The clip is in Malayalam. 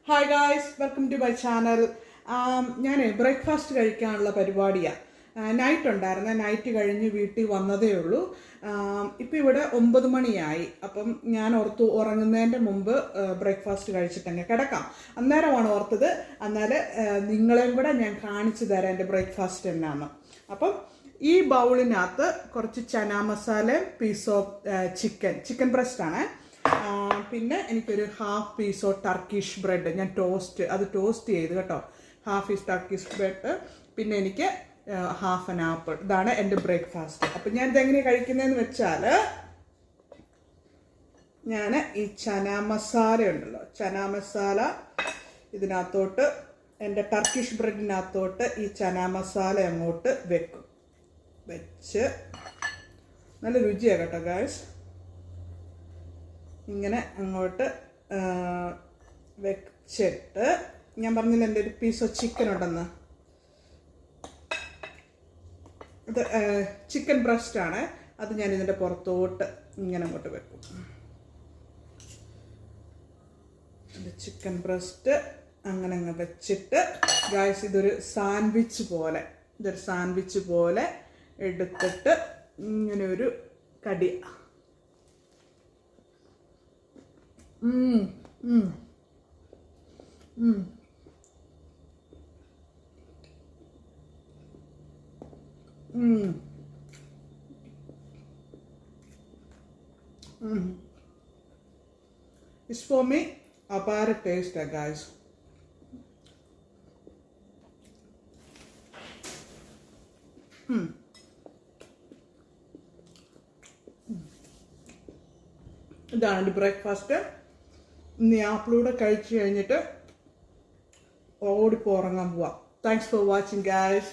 Hi guys, welcome to my channel. ഞാൻ ബ്രേക്ക്ഫാസ്റ്റ് കഴിക്കാനുള്ള പരിപാടിയാണ്. നൈറ്റ് ഉണ്ടായിരുന്നേ, നൈറ്റ് കഴിഞ്ഞ് വീട്ടിൽ വന്നതേ ഉള്ളൂ. ഇപ്പം ഇവിടെ 9 മണിയായി. അപ്പം ഞാൻ ഓർത്തു ഉറങ്ങുന്നതിൻ്റെ മുമ്പ് ബ്രേക്ക്ഫാസ്റ്റ് കഴിച്ചിട്ടങ്ങ് കിടക്കാം. അന്നേരമാണ് ഓർത്തത്, എന്നാൽ നിങ്ങളെയും കൂടെ ഞാൻ കാണിച്ചു തരാം എൻ്റെ ബ്രേക്ക്ഫാസ്റ്റ് എന്നാന്ന്. അപ്പം ഈ ബൗളിനകത്ത് കുറച്ച് ചന മസാലയും പീസ് ഓഫ് ചിക്കൻ ബ്രസ്റ്റാണ്. പിന്നെ എനിക്കൊരു half piece of Turkish bread, ഞാൻ ടോസ്റ്റ് ചെയ്ത് കേട്ടോ, ഹാഫ് പീസ് ടർക്കിഷ് ബ്രെഡ്. പിന്നെ എനിക്ക് ഹാഫ് ആൻ ആപ്പിൾ. ഇതാണ് എൻ്റെ ബ്രേക്ക്ഫാസ്റ്റ്. അപ്പം ഞാൻ ഇതെങ്ങനെയാണ് കഴിക്കുന്നതെന്ന് വെച്ചാൽ, ഞാൻ ഈ ചന മസാല ഉണ്ടല്ലോ, ചന മസാല ഇതിനകത്തോട്ട്, എൻ്റെ ടർക്കിഷ് ബ്രെഡിനകത്തോട്ട് ഈ ചന മസാല അങ്ങോട്ട് വെച്ച് നല്ല രുചിയാണ് കേട്ടോ ഗായ്സ്. ഇങ്ങനെ അങ്ങോട്ട് വെച്ചിട്ട്, ഞാൻ പറഞ്ഞില്ല എൻ്റെ ഒരു പീസ് ഓഫ് ചിക്കൻ ഉണ്ടെന്ന്, ഇത് ചിക്കൻ ബ്രസ്റ്റാണ്. അത് ഞാൻ ഇതിൻ്റെ പുറത്തോട്ട് ഇങ്ങനെ അങ്ങോട്ട് വെക്കും. ചിക്കൻ ബ്രസ്റ്റ് അങ്ങനെ അങ്ങ് വെച്ചിട്ട് ഗായ്സ്, ഇതൊരു സാൻഡ്വിച്ച് പോലെ എടുത്തിട്ട് ഇങ്ങനെ ഒരു കടി. It's for me അപാര ടേസ്റ്റ് ഗായ്സ്. ഇതാണ് എൻ്റെ ബ്രേക്ക്ഫാസ്റ്റ്. ഇനി ആപ്പിളൂടെ കഴിച്ചു കഴിഞ്ഞിട്ട് ഓടിപ്പോ ഉറങ്ങാൻ പോവാം. Thanks for watching guys.